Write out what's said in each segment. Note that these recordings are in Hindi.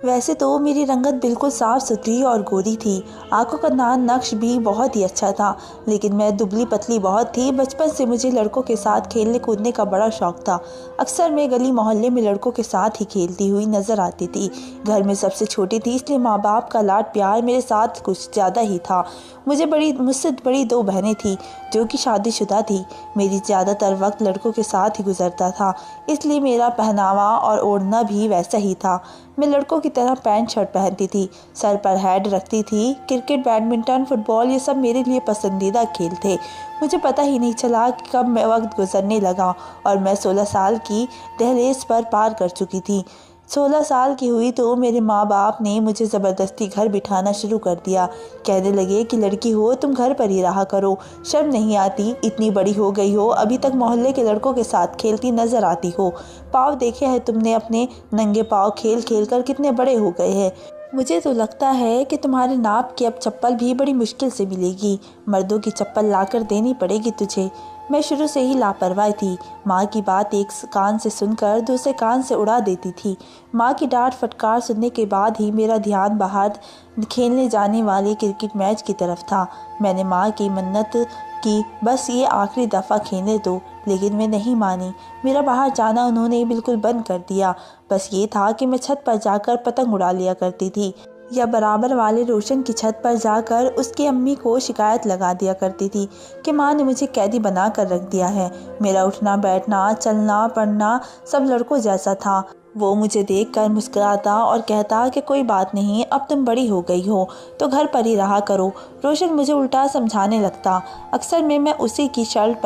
वैसे तो मेरी रंगत बिल्कुल साफ सुथरी और गोरी थी। आंखों का नक्श भी बहुत ही अच्छा था, लेकिन मैं दुबली पतली बहुत थी। बचपन से मुझे लड़कों के साथ खेलने कूदने का बड़ा शौक था। अक्सर मैं गली मोहल्ले में लड़कों के साथ ही खेलती हुई नजर आती थी। घर में सबसे छोटी थी, इसलिए माँ बाप का लाड प्यार मेरे साथ कुछ ज़्यादा ही था। मुझसे बड़ी दो बहनें थीं जो कि शादीशुदा थी। मेरी ज़्यादातर वक्त लड़कों के साथ ही गुजरता था, इसलिए मेरा पहनावा और ओढ़ना भी वैसा ही था। मैं लड़कों की तरह पैंट शर्ट पहनती थी, सर पर हैट रखती थी। क्रिकेट, बैडमिंटन, फुटबॉल ये सब मेरे लिए पसंदीदा खेल थे। मुझे पता ही नहीं चला कि कब मैं वक्त गुजरने लगा और मैं 16 साल की दहलीज पर पार कर चुकी थी। 16 साल की हुई तो मेरे माँ बाप ने मुझे ज़बरदस्ती घर बिठाना शुरू कर दिया। कहने लगे कि लड़की हो, तुम घर पर ही रहा करो, शर्म नहीं आती? इतनी बड़ी हो गई हो, अभी तक मोहल्ले के लड़कों के साथ खेलती नजर आती हो। पाँव देखे हैं तुमने अपने? नंगे पाँव खेल खेल कर कितने बड़े हो गए हैं। मुझे तो लगता है कि तुम्हारे नाप की अब चप्पल भी बड़ी मुश्किल से मिलेगी। मर्दों की चप्पल लाकर देनी पड़ेगी तुझे। मैं शुरू से ही लापरवाह थी। माँ की बात एक कान से सुनकर दूसरे कान से उड़ा देती थी। माँ की डांट फटकार सुनने के बाद ही मेरा ध्यान बाहर खेलने जाने वाले क्रिकेट मैच की तरफ था। मैंने माँ की मन्नत की, बस ये आखिरी दफ़ा खेलने दो, लेकिन मैं नहीं मानी। मेरा बाहर जाना उन्होंने बिल्कुल बंद कर दिया। बस ये था कि मैं छत पर जाकर पतंग उड़ा लिया करती थी, या बराबर वाले रोशन की छत पर जाकर उसकी अम्मी को शिकायत लगा दिया करती थी कि माँ ने मुझे कैदी बना कर रख दिया है। मेरा उठना बैठना, चलना पड़ना सब लड़कों जैसा था। वो मुझे देखकर मुस्कुराता और कहता कि कोई बात नहीं, अब तुम बड़ी हो गई हो तो घर पर ही रहा करो। रोशन मुझे उल्टा समझाने लगता। अक्सर मैं उसी की शर्ट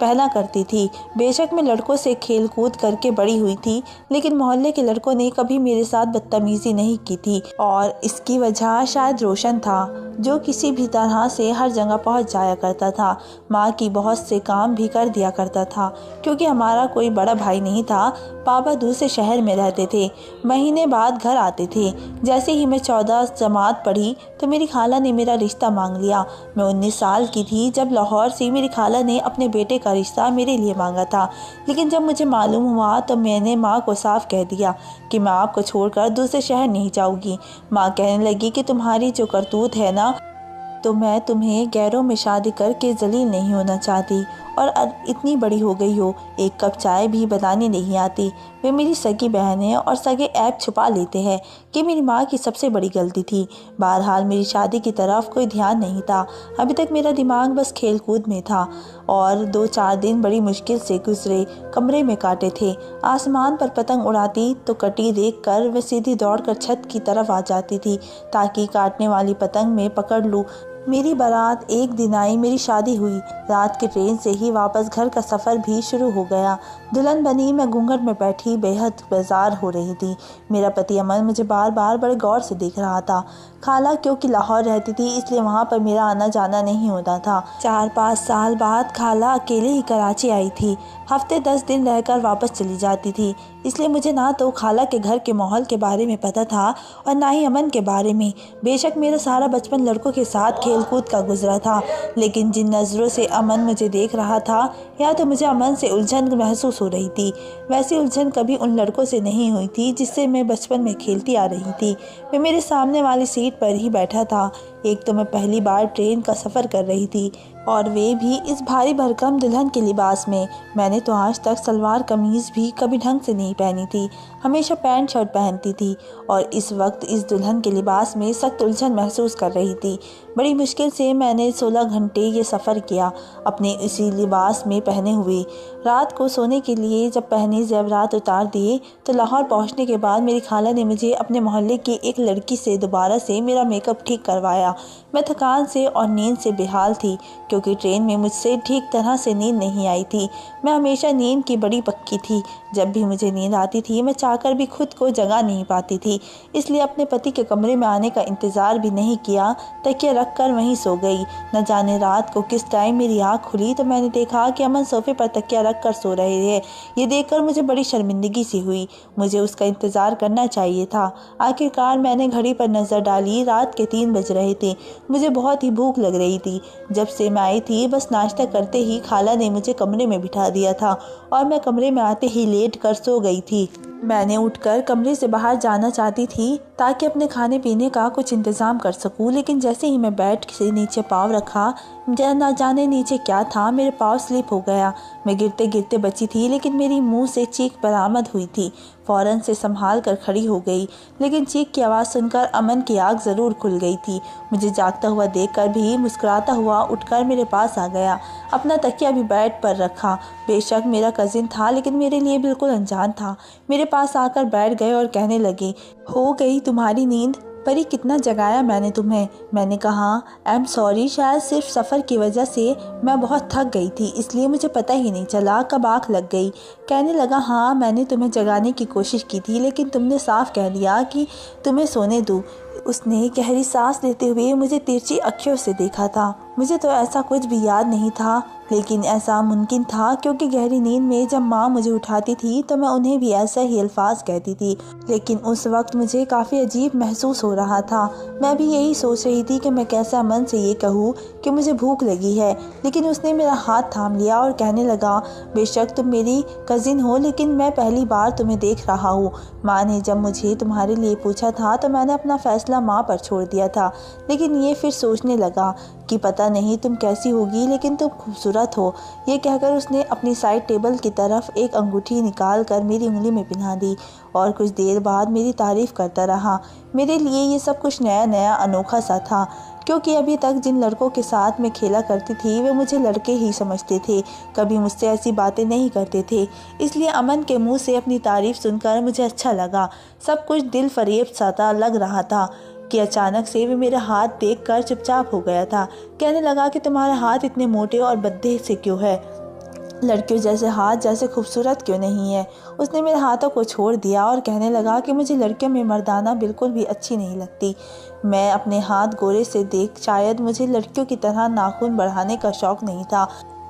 पहना करती थी। बेशक मैं लड़कों से खेल कूद करके बड़ी हुई थी, लेकिन मोहल्ले के लड़कों ने कभी मेरे साथ बदतमीजी नहीं की थी, और इसकी वजह शायद रोशन था, जो किसी भी तरह से हर जगह पहुंच जाया करता था। माँ की बहुत से काम भी कर दिया करता था, क्योंकि हमारा कोई बड़ा भाई नहीं था। पापा दूसरे शहर में रहते थे, महीने बाद घर आते थे। जैसे ही मैं 14 जमात पढ़ी तो मेरी खाला ने मेरा रिश्ता मांग लिया। मैं 19 साल की थी जब लाहौर से मेरी खाला ने अपने बेटे का रिश्ता मेरे लिए मांगा था, लेकिन जब मुझे मालूम हुआ तो मैंने माँ को साफ कह दिया कि मैं आपको छोड़कर दूसरे शहर नहीं जाऊँगी। माँ कहने लगी कि तुम्हारी जो करतूत है ना, तो मैं तुम्हें गैरों में शादी करके जलील नहीं होना चाहती, और अब इतनी बड़ी हो गई हो, एक कप चाय भी बनानी नहीं आती। वे मेरी सगी बहनें और सगे ऐप छुपा लेते हैं कि मेरी माँ की सबसे बड़ी गलती थी। बहरहाल मेरी शादी की तरफ कोई ध्यान नहीं था। अभी तक मेरा दिमाग बस खेल कूद में था, और 2-4 दिन बड़ी मुश्किल से गुजरे कमरे में काटे थे। आसमान पर पतंग उड़ाती तो कटी देख कर वह सीधी दौड़कर छत की तरफ आ जाती थी ताकि काटने वाली पतंग में पकड़ लूँ। मेरी बारात एक दिन आई, मेरी शादी हुई। रात की ट्रेन से ही वापस घर का सफ़र भी शुरू हो गया। दुल्हन बनी मैं घूंघट में बैठी बेहद बेजार हो रही थी। मेरा पति अमन मुझे बार बार बड़े गौर से देख रहा था। खाला क्योंकि लाहौर रहती थी, इसलिए वहाँ पर मेरा आना जाना नहीं होता था। 4-5 साल बाद खाला अकेले ही कराची आई थी। हफ्ते 10 दिन रहकर वापस चली जाती थी, इसलिए मुझे ना तो खाला के घर के माहौल के बारे में पता था और ना ही अमन के बारे में। बेशक मेरा सारा बचपन लड़कों के साथ खेलकूद का गुजरा था, लेकिन जिन नज़रों से अमन मुझे देख रहा था, या तो मुझे अमन से उलझन महसूस हो रही थी। वैसी उलझन कभी उन लड़कों से नहीं हुई थी जिससे मैं बचपन में खेलती आ रही थी। मैं मेरे सामने वाली सीट पर ही बैठा था। एक तो मैं पहली बार ट्रेन का सफ़र कर रही थी, और वे भी इस भारी भरकम दुल्हन के लिबास में। मैंने तो आज तक सलवार कमीज़ भी कभी ढंग से नहीं पहनी थी, हमेशा पैंट शर्ट पहनती थी, और इस वक्त इस दुल्हन के लिबास में सख्त उलझन महसूस कर रही थी। बड़ी मुश्किल से मैंने 16 घंटे ये सफ़र किया अपने इसी लिबास में पहने हुए। रात को सोने के लिए जब पहने ज़ेवरात उतार दिए तो लाहौर पहुंचने के बाद मेरी खाला ने मुझे अपने मोहल्ले की एक लड़की से दोबारा से मेरा मेकअप ठीक करवाया। मैं थकान से और नींद से बेहाल थी, क्योंकि ट्रेन में मुझसे ठीक तरह से नींद नहीं आई थी। मैं हमेशा नींद की बड़ी पक्की थी। जब भी मुझे नींद आती थी मैं चाहकर भी खुद को जगा नहीं पाती थी, इसलिए अपने पति के कमरे में आने का इंतज़ार भी नहीं किया, तकिया रख कर वहीं सो गई। न जाने रात को किस टाइम मेरी आँख खुली तो मैंने देखा कि अमन सोफे पर तकिया रख कर सो रहे थे। ये देखकर मुझे बड़ी शर्मिंदगी सी हुई। मुझे उसका इंतज़ार करना चाहिए था। आखिरकार मैंने घड़ी पर नज़र डाली, रात के 3 बज रहे थे। मुझे बहुत ही भूख लग रही थी। जब से मैं आई थी बस नाश्ता करते ही खाला ने मुझे कमरे में बिठा दिया था, और मैं कमरे में आते ही लेट कर सो गई थी। मैंने उठकर कमरे से बाहर जाना चाहती थी ताकि अपने खाने पीने का कुछ इंतज़ाम कर सकूं, लेकिन जैसे ही मैं बेड से नीचे पाँव रखा, ना जाने नीचे क्या था, मेरे पाँव स्लिप हो गया। मैं गिरते गिरते बची थी, लेकिन मेरी मुंह से चीख बरामद हुई थी। फ़ौरन से संभाल कर खड़ी हो गई, लेकिन चीख की आवाज़ सुनकर अमन की आँख ज़रूर खुल गई थी। मुझे जागता हुआ देखकर भी मुस्कुराता हुआ उठकर मेरे पास आ गया। अपना तकिया भी बेड पर रखा। बेशक मेरा कज़िन था, लेकिन मेरे लिए बिल्कुल अनजान था। मेरे पास आकर बैठ गए और कहने लगे, हो गई तुम्हारी नींद? परी, कितना जगाया मैंने तुम्हें? मैंने कहा, आई एम सॉरी, शायद सिर्फ सफ़र की वजह से मैं बहुत थक गई थी, इसलिए मुझे पता ही नहीं चला कब आँख लग गई। कहने लगा, हाँ मैंने तुम्हें जगाने की कोशिश की थी, लेकिन तुमने साफ कह दिया कि तुम्हें सोने दूँ। उसने गहरी सांस लेते हुए मुझे तिरछी अखियों से देखा था। मुझे तो ऐसा कुछ भी याद नहीं था, लेकिन ऐसा मुमकिन था क्योंकि गहरी नींद में जब माँ मुझे उठाती थी तो मैं उन्हें भी ऐसा ही अल्फाज कहती थी। लेकिन उस वक्त मुझे काफ़ी अजीब महसूस हो रहा था। मैं भी यही सोच रही थी कि मैं कैसे अमन से ये कहूँ कि मुझे भूख लगी है, लेकिन उसने मेरा हाथ थाम लिया और कहने लगा, बेशक तुम मेरी कज़िन हो, लेकिन मैं पहली बार तुम्हें देख रहा हूँ। माँ ने जब मुझे तुम्हारे लिए पूछा था तो मैंने अपना फ़ैसला माँ पर छोड़ दिया था, लेकिन ये फिर सोचने लगा कि पता नहीं तुम कैसी होगी, लेकिन तुम खूबसूरत हो। ये कहकर उसने अपनी साइड टेबल की तरफ एक अंगूठी निकाल कर मेरी उंगली में पहना दी और कुछ देर बाद मेरी तारीफ़ करता रहा। मेरे लिए ये सब कुछ नया नया अनोखा सा था, क्योंकि अभी तक जिन लड़कों के साथ मैं खेला करती थी वे मुझे लड़के ही समझते थे, कभी मुझसे ऐसी बातें नहीं करते थे। इसलिए अमन के मुंह से अपनी तारीफ़ सुनकर मुझे अच्छा लगा। सब कुछ दिल फरेब सा लग रहा था कि अचानक से वे मेरा हाथ देखकर चुपचाप हो गया था। कहने लगा कि तुम्हारे हाथ इतने मोटे और भद्दे से क्यों है? लड़कियों जैसे हाथ जैसे खूबसूरत क्यों नहीं है? उसने मेरे हाथों को छोड़ दिया और कहने लगा कि मुझे लड़कियों में मर्दाना बिल्कुल भी अच्छी नहीं लगती। मैं अपने हाथ गोरे से देख शायद मुझे लड़कियों की तरह नाखून बढ़ाने का शौक़ नहीं था।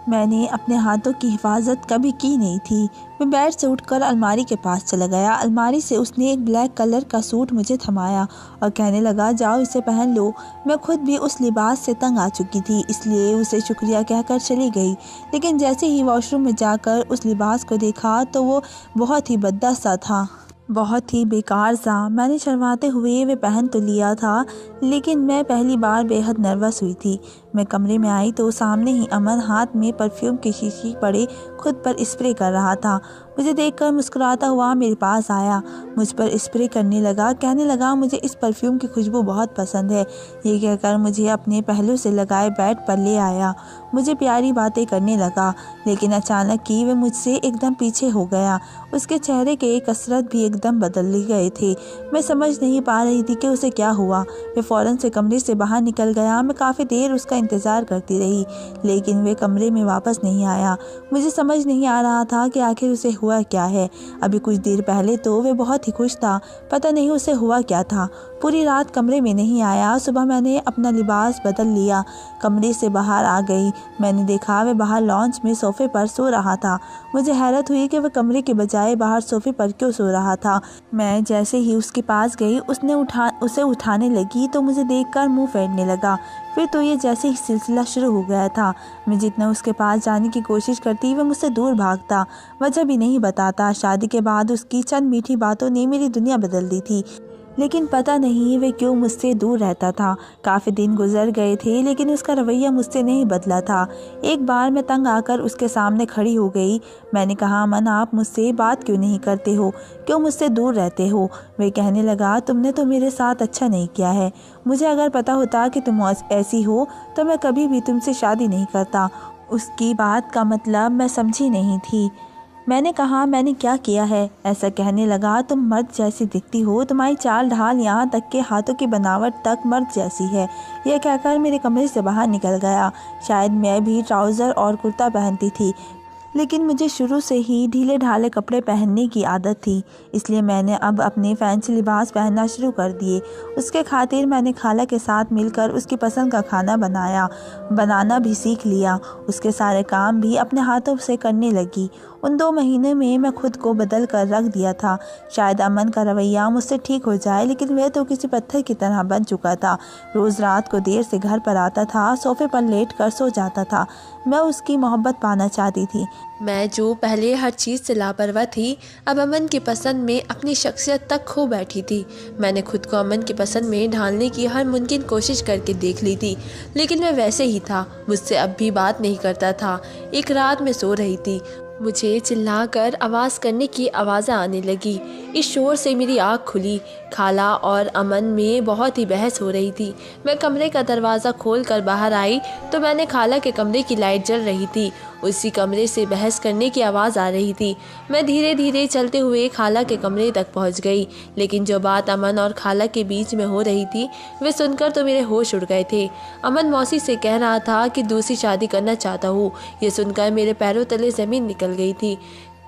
मैंने अपने हाथों की हिफाजत कभी की नहीं थी। मैं बेड से उठकर अलमारी के पास चला गया। अलमारी से उसने एक ब्लैक कलर का सूट मुझे थमाया और कहने लगा, जाओ इसे पहन लो। मैं खुद भी उस लिबास से तंग आ चुकी थी, इसलिए उसे शुक्रिया कहकर चली गई। लेकिन जैसे ही वॉशरूम में जाकर उस लिबास को देखा तो वो बहुत ही भद्दा सा था, बहुत ही बेकार सा। मैंने शर्माते हुए वे पहन तो लिया था, लेकिन मैं पहली बार बेहद नर्वस हुई थी। मैं कमरे में आई तो सामने ही अमन हाथ में परफ्यूम की शीशी पड़े खुद पर स्प्रे कर रहा था। मुझे देखकर मुस्कुराता हुआ मेरे पास आया, मुझ पर स्प्रे करने लगा। कहने लगा, मुझे इस परफ्यूम की खुशबू बहुत पसंद है। ये कहकर मुझे अपने पहलू से लगाए बेड पर ले आया। मुझे प्यारी बातें करने लगा, लेकिन अचानक ही वह मुझसे एकदम पीछे हो गया। उसके चेहरे के कसरत भी एकदम बदल गए थे। मैं समझ नहीं पा रही थी कि उसे क्या हुआ। वह फ़ौरन से कमरे से बाहर निकल गया। मैं काफ़ी देर उसका इंतज़ार करती रही, लेकिन वह कमरे में वापस नहीं आया। मुझे समझ नहीं आ रहा था कि आखिर उसे हुआ क्या है। अभी कुछ देर पहले तो वह बहुत ही खुश था, पता नहीं उसे हुआ क्या था। पूरी रात कमरे में नहीं आया। सुबह मैंने अपना लिबास बदल लिया, कमरे से बाहर आ गई। मैंने देखा वह बाहर लॉन्च में सोफ़े पर सो रहा था। मुझे हैरत हुई कि वह कमरे के बजाय बाहर सोफ़े पर क्यों सो रहा था। मैं जैसे ही उसके पास गई, उसे उठाने लगी तो मुझे देखकर मुंह फेरने लगा। फिर तो ये जैसे ही सिलसिला शुरू हो गया था। मैं जितना उसके पास जाने की कोशिश करती वह मुझसे दूर भागता, वजह भी नहीं बताता। शादी के बाद उसकी चंद मीठी बातों ने मेरी दुनिया बदल दी थी, लेकिन पता नहीं वे क्यों मुझसे दूर रहता था। काफ़ी दिन गुजर गए थे, लेकिन उसका रवैया मुझसे नहीं बदला था। एक बार मैं तंग आकर उसके सामने खड़ी हो गई। मैंने कहा, अमन आप मुझसे बात क्यों नहीं करते हो, क्यों मुझसे दूर रहते हो? वे कहने लगा, तुमने तो मेरे साथ अच्छा नहीं किया है। मुझे अगर पता होता कि तुम ऐसी हो तो मैं कभी भी तुमसे शादी नहीं करता। उसकी बात का मतलब मैं समझी नहीं थी। मैंने कहा, मैंने क्या किया है? ऐसा कहने लगा, तुम मर्द जैसी दिखती हो, तुम्हारी चाल ढाल यहाँ तक के हाथों की बनावट तक मर्द जैसी है। यह कहकर मेरे कमरे से बाहर निकल गया। शायद मैं भी ट्राउज़र और कुर्ता पहनती थी, लेकिन मुझे शुरू से ही ढीले ढाले कपड़े पहनने की आदत थी, इसलिए मैंने अब अपने फैंसी लिबास पहनना शुरू कर दिए। उसके खातिर मैंने खाला के साथ मिलकर उसकी पसंद का खाना बनाना भी सीख लिया। उसके सारे काम भी अपने हाथों से करने लगी। उन 2 महीने में मैं खुद को बदल कर रख दिया था। शायद अमन का रवैया मुझसे ठीक हो जाए, लेकिन वह तो किसी पत्थर की तरह बन चुका था। रोज़ रात को देर से घर पर आता था, सोफे पर लेट कर सो जाता था। मैं उसकी मोहब्बत पाना चाहती थी। मैं जो पहले हर चीज़ से लापरवाह थी, अब अमन की पसंद में अपनी शख्सियत तक खो बैठी थी। मैंने खुद को अमन की पसंद में ढालने की हर मुमकिन कोशिश करके देख ली थी, लेकिन मैं वैसे ही था, मुझसे अब भी बात नहीं करता था। एक रात मैं सो रही थी, मुझे चिल्लाकर आवाज़ करने की आवाज़ें आने लगी। इस शोर से मेरी आँख खुली। खाला और अमन में बहुत ही बहस हो रही थी। मैं कमरे का दरवाज़ा खोल कर बाहर आई तो मैंने खाला के कमरे की लाइट जल रही थी। उसी कमरे से बहस करने की आवाज़ आ रही थी। मैं धीरे धीरे चलते हुए खाला के कमरे तक पहुंच गई, लेकिन जो बात अमन और खाला के बीच में हो रही थी वे सुनकर तो मेरे होश उड़ गए थे। अमन मौसी से कह रहा था कि दूसरी शादी करना चाहता हूँ। ये सुनकर मेरे पैरों तले ज़मीन निकल गई थी।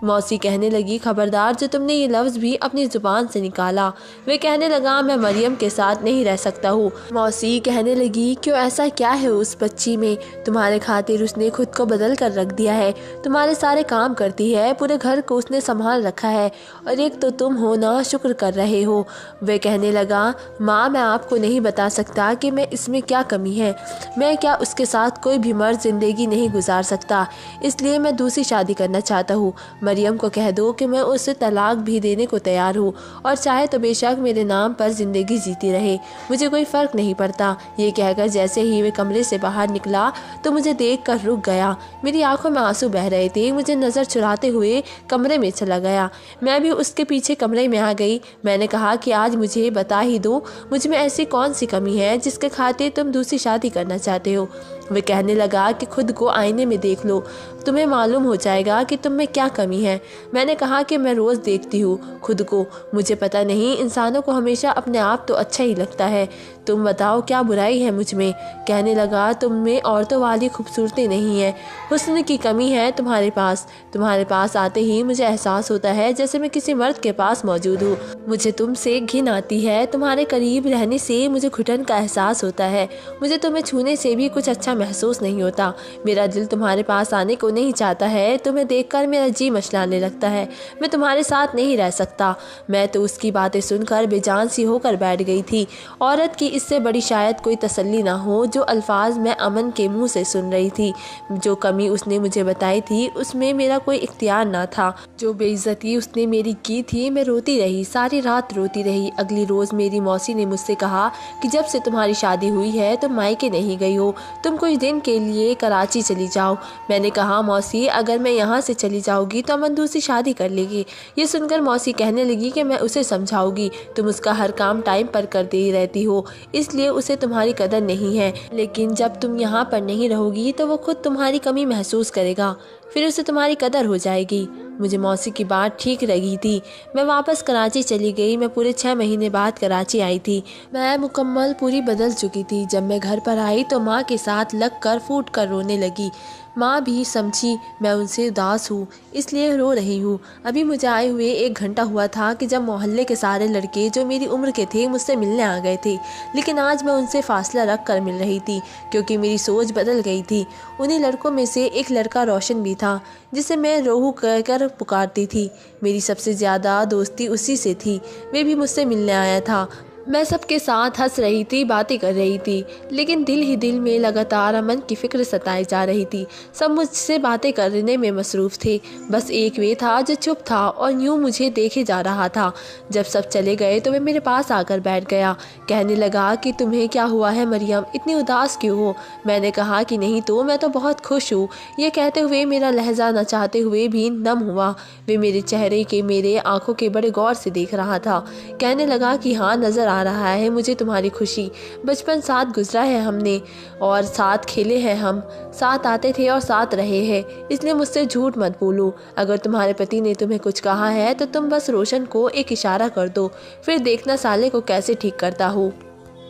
मौसी कहने लगी, खबरदार जो तुमने ये लफ्ज़ भी अपनी ज़ुबान से निकाला। वे कहने लगा, मैं मरियम के साथ नहीं रह सकता हूँ। मौसी कहने लगी, क्यों, ऐसा क्या है उस बच्ची में? तुम्हारे खातिर उसने खुद को बदल कर रख दिया है। तुम्हारे सारे काम करती है, पूरे घर को उसने संभाल रखा है, और एक तो तुम हो ना शुक्र कर रहे हो। वे कहने लगा, माँ मैं आपको नहीं बता सकता कि मैं इसमें क्या कमी है। मैं क्या उसके साथ कोई भी मर्द ज़िंदगी नहीं गुजार सकता, इसलिए मैं दूसरी शादी करना चाहता हूँ। मरियम को कह दो कि मैं उसे तलाक भी देने को तैयार हूँ, और चाहे तो बेशक मेरे नाम पर ज़िंदगी जीती रहे, मुझे कोई फ़र्क नहीं पड़ता। ये कहकर जैसे ही वे कमरे से बाहर निकला तो मुझे देखकर रुक गया। मेरी आंखों में आंसू बह रहे थे। मुझे नज़र चुराते हुए कमरे में चला गया। मैं भी उसके पीछे कमरे में आ गई। मैंने कहा कि आज मुझे बता ही दो, मुझ में ऐसी कौन सी कमी है जिसके खातिर तुम दूसरी शादी करना चाहते हो। वे कहने लगा कि खुद को आईने में देख लो, तुम्हें मालूम हो जाएगा कि तुम में क्या कमी है। मैंने कहा कि मैं रोज़ देखती हूँ खुद को, मुझे पता नहीं, इंसानों को हमेशा अपने आप तो अच्छा ही लगता है। तुम बताओ क्या बुराई है मुझ में। कहने लगा, तुम में औरतों वाली खूबसूरती नहीं है, हुस्न की कमी है तुम्हारे पास। तुम्हारे पास आते ही मुझे एहसास होता है जैसे मैं किसी मर्द के पास मौजूद हूँ। मुझे तुमसे घिन आती है। तुम्हारे करीब रहने से मुझे घुटन का एहसास होता है। मुझे तुम्हें छूने से भी कुछ अच्छा महसूस नहीं होता। मेरा दिल तुम्हारे पास आने को नहीं चाहता है। तुम्हें देखकर मेरा जी मचलाने लगता है। मैं तुम्हारे साथ नहीं रह सकता। मैं तो उसकी बातें सुनकर बेजान सी होकर बैठ गई थी। औरत की इससे बड़ी शायद कोई तसल्ली ना हो जो अल्फाज मैं अमन के मुंह से सुन रही थी। जो कमी उसने मुझे बताई थी उसमें मेरा कोई इख्तियार ना था। जो बेइज्जती उसने मेरी की थी, मैं रोती रही, सारी रात रोती रही। अगली रोज़ मेरी मौसी ने मुझसे कहा कि जब से तुम्हारी शादी हुई है तुम मायके नहीं गई हो, तुम कुछ दिन के लिए कराची चली जाओ। मैंने कहा, मौसी अगर मैं यहाँ से चली जाऊँगी तो अमन दूसरी शादी कर लेगी। ये सुनकर मौसी कहने लगी कि मैं उसे समझाऊंगी, तुम उसका हर काम टाइम पर करते ही रहती हो, इसलिए उसे तुम्हारी कदर नहीं है। लेकिन जब तुम यहाँ पर नहीं रहोगी तो वो खुद तुम्हारी कमी महसूस करेगा, फिर उसे तुम्हारी कदर हो जाएगी। मुझे मौसी की बात ठीक लगी थी। मैं वापस कराची चली गई। मैं पूरे 6 महीने बाद कराची आई थी। मैं मुकम्मल पूरी बदल चुकी थी। जब मैं घर पर आई तो माँ के साथ लग कर फूट कर रोने लगी। माँ भी समझी मैं उनसे उदास हूँ, इसलिए रो रही हूँ। अभी मुझे आए हुए 1 घंटा हुआ था कि जब मोहल्ले के सारे लड़के जो मेरी उम्र के थे मुझसे मिलने आ गए थे, लेकिन आज मैं उनसे फासला रख कर मिल रही थी क्योंकि मेरी सोच बदल गई थी। उन्हीं लड़कों में से एक लड़का रोशन भी था जिसे मैं रोहू कहकर पुकारती थी। मेरी सबसे ज़्यादा दोस्ती उसी से थी। वे भी मुझसे मिलने आया था। मैं सबके साथ हंस रही थी, बातें कर रही थी, लेकिन दिल ही दिल में लगातार अमन की फिक्र सताई जा रही थी। सब मुझसे बातें करने में मसरूफ़ थे, बस एक वे था जो चुप था और यूं मुझे देखे जा रहा था। जब सब चले गए तो वह मेरे पास आकर बैठ गया। कहने लगा कि तुम्हें क्या हुआ है मरियम, इतनी उदास क्यों हो? मैंने कहा कि नहीं तो, मैं तो बहुत खुश हूँ। ये कहते हुए मेरा लहजा न चाहते हुए भी नम हुआ। वे मेरे चेहरे के मेरे आंखों के बड़े गौर से देख रहा था। कहने लगा कि हाँ, नज़र आ रहा है मुझे तुम्हारी खुशी। बचपन साथ गुजरा है हमने और साथ खेले हैं, हम साथ आते थे और साथ रहे हैं, इसलिए मुझसे झूठ मत बोलो। अगर तुम्हारे पति ने तुम्हें कुछ कहा है तो तुम बस रोशन को एक इशारा कर दो, फिर देखना साले को कैसे ठीक करता हूँ।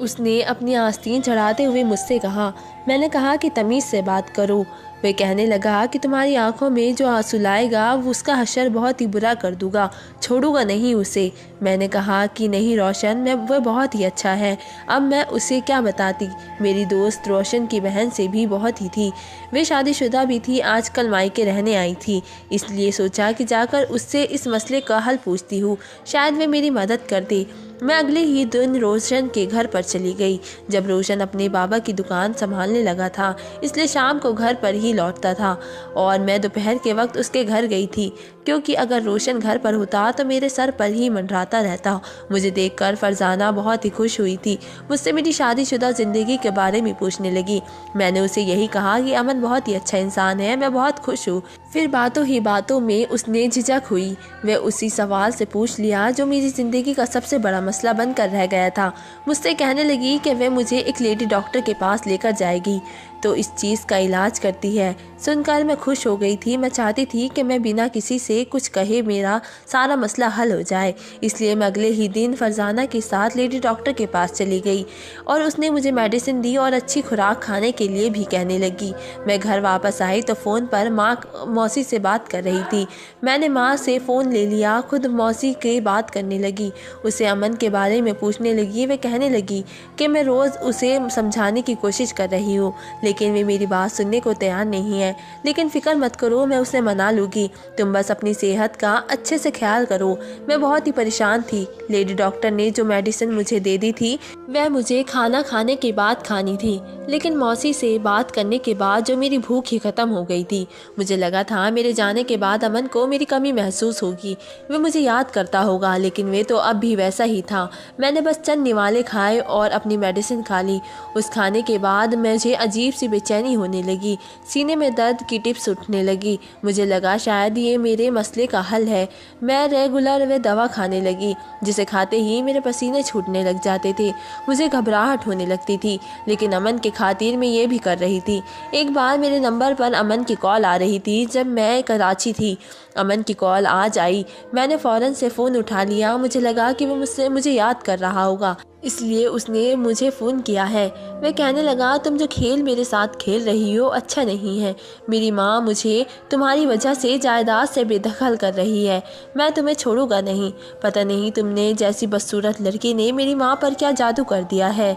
उसने अपनी आस्तीन चढ़ाते हुए मुझसे कहा। मैंने कहा कि तमीज़ से बात करो। वे कहने लगा कि तुम्हारी आंखों में जो आंसू लाएगा वो उसका हशर बहुत ही बुरा कर दूंगा, छोड़ूंगा नहीं उसे। मैंने कहा कि नहीं रोशन, वह बहुत ही अच्छा है। अब मैं उसे क्या बताती। मेरी दोस्त रोशन की बहन से भी बहुत ही थी। वे शादीशुदा भी थी, आजकल मायके रहने आई थी, इसलिए सोचा कि जाकर उससे इस मसले का हल पूछती हूँ, शायद वे मेरी मदद कर दे। मैं अगले ही दिन रोशन के घर पर चली गई। जब रोशन अपने बाबा की दुकान संभालने लगा था, इसलिए शाम को घर पर ही लौटता था और मैं दोपहर के वक्त उसके घर गई थी, क्योंकि अगर रोशन घर पर होता तो मेरे सर पर ही मंडराता रहता। मुझे देखकर फरजाना बहुत ही खुश हुई थी। मुझसे मेरी शादीशुदा ज़िंदगी के बारे में पूछने लगी। मैंने उसे यही कहा कि अमन बहुत ही अच्छा इंसान है, मैं बहुत खुश हूँ। फिर बातों ही बातों में उसने झिझक हुई। वह उसी सवाल से पूछ लिया जो मेरी ज़िंदगी का सबसे बड़ा मसला बनकर रह गया था। मुझसे कहने लगी कि वह मुझे एक लेडी डॉक्टर के पास लेकर जाएगी तो इस चीज़ का इलाज करती है। सुनकर मैं खुश हो गई थी। मैं चाहती थी कि मैं बिना किसी से कुछ कहे मेरा सारा मसला हल हो जाए, इसलिए मैं अगले ही दिन फरजाना के साथ लेडी डॉक्टर के पास चली गई और उसने मुझे मेडिसिन दी और अच्छी खुराक खाने के लिए भी कहने लगी। मैं घर वापस आई तो फ़ोन पर मौसी से बात कर रही थी। मैंने माँ से फ़ोन ले लिया, खुद मौसी के बात करने लगी। उसे अमन के बारे में पूछने लगी। वे कहने लगी कि मैं रोज़ उसे समझाने की कोशिश कर रही हूँ, लेकिन वे मेरी बात सुनने को तैयार नहीं है। लेकिन फ़िक्र मत करो, मैं उसे मना लूँगी। तुम बस अपनी सेहत का अच्छे से ख्याल करो। मैं बहुत ही परेशान थी। लेडी डॉक्टर ने जो मेडिसिन मुझे दे दी थी वह मुझे खाना खाने के बाद खानी थी, लेकिन मौसी से बात करने के बाद जो मेरी भूख ही ख़त्म हो गई थी। मुझे लगा था मेरे जाने के बाद अमन को मेरी कमी महसूस होगी, वे मुझे याद करता होगा, लेकिन वे तो अब भी वैसा ही था। मैंने बस चंद निवाले खाए और अपनी मेडिसिन खा ली। उस खाने के बाद मुझे अजीब सी बेचैनी होने लगी, सीने में दर्द की टिप्स उठने लगी। मुझे लगा शायद ये मेरे मसले का हल है। मैं रेगुलर वे दवा खाने लगी, जिसे खाते ही मेरे पसीने छूटने लग जाते थे। मुझे घबराहट होने लगती थी, लेकिन अमन के खातिर मैं ये भी कर रही थी। एक बार मेरे नंबर पर अमन की कॉल आ रही थी जब मैं कराची थी। अमन की कॉल आज आई। मैंने फ़ौरन से फ़ोन उठा लिया। मुझे लगा कि वो मुझे याद कर रहा होगा, इसलिए उसने मुझे फ़ोन किया है। वह कहने लगा तुम जो खेल मेरे साथ खेल रही हो अच्छा नहीं है। मेरी माँ मुझे तुम्हारी वजह से जायदाद से बेदखल कर रही है। मैं तुम्हें छोड़ूंगा नहीं। पता नहीं तुमने जैसी बदसूरत लड़की ने मेरी माँ पर क्या जादू कर दिया है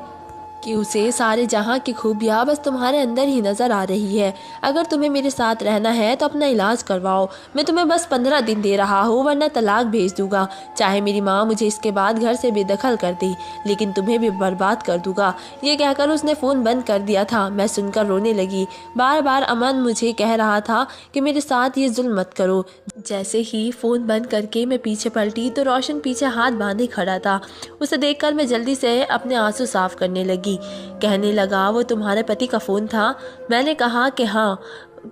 कि उसे सारे जहाँ की खूबियाँ बस तुम्हारे अंदर ही नज़र आ रही है। अगर तुम्हें मेरे साथ रहना है तो अपना इलाज करवाओ। मैं तुम्हें बस 15 दिन दे रहा हूँ, वरना तलाक भेज दूंगा। चाहे मेरी माँ मुझे इसके बाद घर से बेदखल कर दी, लेकिन तुम्हें भी बर्बाद कर दूंगा। ये कहकर उसने फ़ोन बंद कर दिया था। मैं सुनकर रोने लगी। बार बार अमन मुझे कह रहा था कि मेरे साथ ये जुल्म मत करो। जैसे ही फ़ोन बंद करके मैं पीछे पलटी तो रोशन पीछे हाथ बांधे खड़ा था। उसे देखकर मैं जल्दी से अपने आंसू साफ करने लगी। कहने लगा वो तुम्हारे पति का फ़ोन था? मैंने कहा कि हाँ।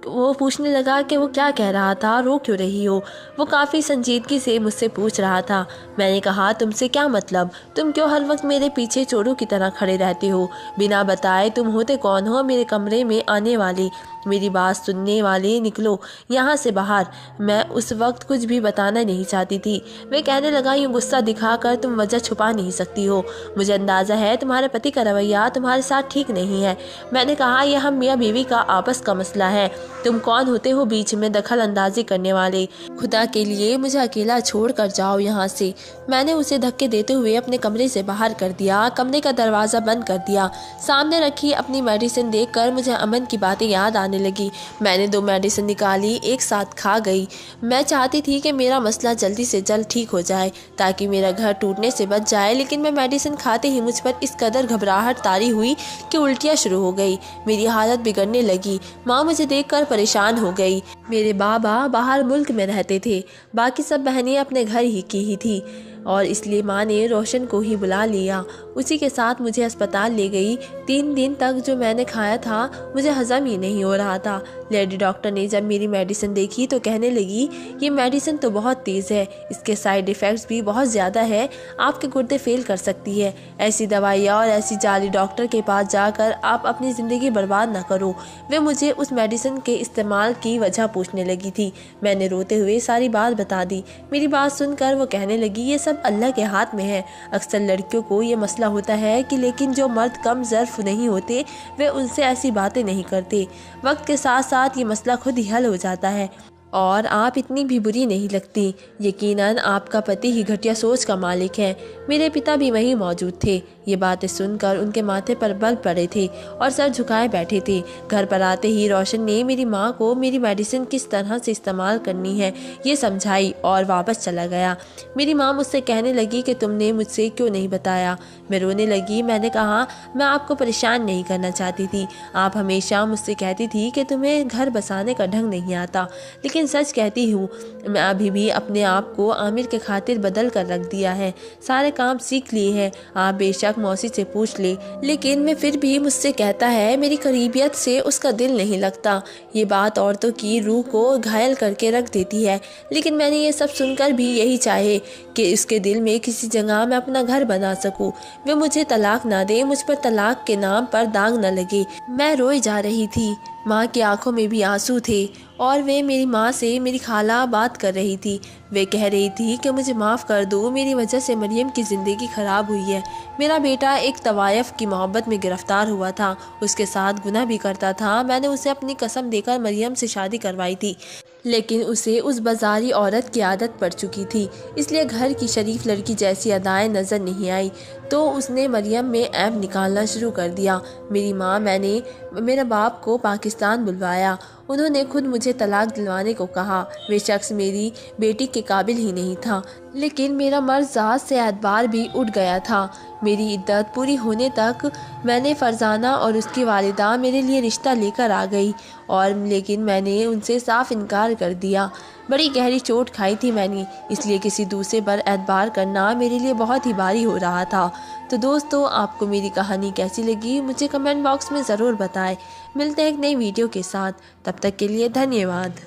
वो पूछने लगा कि वो क्या कह रहा था, रो क्यों रही हो? वो काफ़ी संजीदगी से मुझसे पूछ रहा था। मैंने कहा तुमसे क्या मतलब? तुम क्यों हर वक्त मेरे पीछे चोरों की तरह खड़े रहते हो? बिना बताए तुम होते कौन हो मेरे कमरे में आने वाले? मेरी बात सुनने वाले निकलो यहाँ से बाहर। मैं उस वक्त कुछ भी बताना नहीं चाहती थी। वे कहने लगा यूँ गुस्सा दिखाकर तुम वजह छुपा नहीं सकती हो। मुझे अंदाज़ा है तुम्हारे पति का रवैया तुम्हारे साथ ठीक नहीं है। मैंने कहा यह हम मियाँ बीवी का आपस का मसला है। तुम कौन होते हो बीच में दखल अंदाजी करने वाले? खुदा के लिए मुझे अकेला छोड़ कर जाओ यहाँ से। मैंने उसे धक्के देते हुए अपने कमरे से बाहर कर दिया। कमरे का दरवाज़ा बंद कर दिया। सामने रखी अपनी मेडिसिन देखकर मुझे अमन की बातें याद आने लगी। मैंने 2 मेडिसिन निकाली, एक साथ खा गई। मैं चाहती थी कि मेरा मसला जल्दी से जल्द ठीक हो जाए ताकि मेरा घर टूटने से बच जाए, लेकिन मैं मेडिसिन खाते ही मुझ पर इस कदर घबराहट तारी हुई कि उल्टियाँ शुरू हो गई। मेरी हालत बिगड़ने लगी। माँ मुझे देखकर परेशान हो गई। मेरे बाबा बाहर मुल्क में रहते थे, बाकी सब बहनें अपने घर ही की ही थी और इसलिए माँ ने रोशन को ही बुला लिया। उसी के साथ मुझे अस्पताल ले गई। 3 दिन तक जो मैंने खाया था मुझे हजम ही नहीं हो रहा था। लेडी डॉक्टर ने जब मेरी मेडिसिन देखी तो कहने लगी ये मेडिसिन तो बहुत तेज़ है, इसके साइड इफ़ेक्ट्स भी बहुत ज़्यादा है, आपके गुर्दे फेल कर सकती है। ऐसी दवाइयाँ और ऐसी जाली डॉक्टर के पास जाकर आप अपनी ज़िंदगी बर्बाद ना करो। वे मुझे उस मेडिसिन के इस्तेमाल की वजह पूछने लगी थी। मैंने रोते हुए सारी बात बता दी। मेरी बात सुनकर वो कहने लगी ये सब सब अल्लाह के हाथ में है। अक्सर लड़कियों को ये मसला होता है कि लेकिन जो मर्द कम ज़र्फ नहीं होते वे उनसे ऐसी बातें नहीं करते। वक्त के साथ साथ ये मसला खुद ही हल हो जाता है और आप इतनी भी बुरी नहीं लगती। यकीनन आपका पति ही घटिया सोच का मालिक है। मेरे पिता भी वहीं मौजूद थे। ये बातें सुनकर उनके माथे पर बल पड़े थे और सर झुकाए बैठे थे। घर पर आते ही रोशन ने मेरी माँ को मेरी मेडिसिन किस तरह से इस्तेमाल करनी है ये समझाई और वापस चला गया। मेरी माँ मुझसे कहने लगी कि तुमने मुझसे क्यों नहीं बताया। मैं रोने लगी। मैंने कहा मैं आपको परेशान नहीं करना चाहती थी। आप हमेशा मुझसे कहती थी कि तुम्हें घर बसाने का ढंग नहीं आता, लेकिन सच कहती हूँ मैं अभी भी अपने आप को आमिर के खातिर बदल कर रख दिया है। सारे काम सीख लिए हैं। आप बेशक मौसी से पूछ ले, लेकिन मैं फिर भी मुझसे कहता है मेरी करीबियत से उसका दिल नहीं लगता। ये बात औरतों की रूह को घायल करके रख देती है। लेकिन मैंने ये सब सुनकर भी यही चाहे कि उसके दिल में किसी जगह मैं अपना घर बना सकूं। वे मुझे तलाक ना दे, मुझ पर तलाक के नाम पर दाग न लगे। मैं रोई जा रही थी। माँ की आंखों में भी आंसू थे और वे मेरी माँ से मेरी खाला बात कर रही थी। वे कह रही थी कि मुझे माफ़ कर दो, मेरी वजह से मरियम की ज़िंदगी ख़राब हुई है। मेरा बेटा एक तवायफ़ की मोहब्बत में गिरफ़्तार हुआ था, उसके साथ गुनाह भी करता था। मैंने उसे अपनी कसम देकर मरियम से शादी करवाई थी, लेकिन उसे उस बाजारी औरत की आदत पड़ चुकी थी, इसलिए घर की शरीफ लड़की जैसी अदाएं नज़र नहीं आई, तो उसने मरियम में ऐब निकालना शुरू कर दिया। मेरी माँ मैंने मेरे बाप को पाकिस्तान बुलवाया। उन्होंने खुद मुझे तलाक दिलवाने को कहा। वे शख्स मेरी बेटी के काबिल ही नहीं था, लेकिन मेरा मर्ज़ात से एतबार भी उठ गया था। मेरी इद्दत पूरी होने तक मैंने फ़रजाना और उसकी वालिदा मेरे लिए रिश्ता लेकर आ गई लेकिन मैंने उनसे साफ इनकार कर दिया। बड़ी गहरी चोट खाई थी मैंने, इसलिए किसी दूसरे पर एतबार करना मेरे लिए बहुत ही भारी हो रहा था। तो दोस्तों, आपको मेरी कहानी कैसी लगी मुझे कमेंट बॉक्स में ज़रूर बताएं। मिलते हैं एक नई वीडियो के साथ, तब तक के लिए धन्यवाद।